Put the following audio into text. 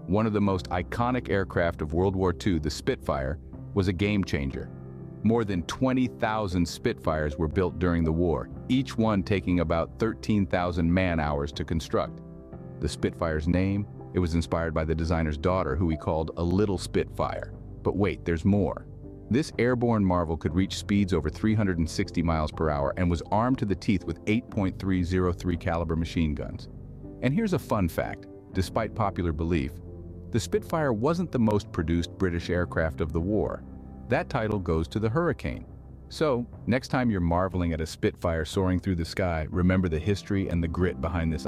One of the most iconic aircraft of World War II, the Spitfire, was a game changer. More than 20,000 Spitfires were built during the war, each one taking about 13,000 man-hours to construct. The Spitfire's name, it was inspired by the designer's daughter, who he called a little Spitfire. But wait, there's more. This airborne marvel could reach speeds over 360 miles per hour and was armed to the teeth with 8.303 caliber machine guns. And here's a fun fact. Despite popular belief, the Spitfire wasn't the most produced British aircraft of the war. That title goes to the Hurricane. So, next time you're marveling at a Spitfire soaring through the sky, remember the history and the grit behind this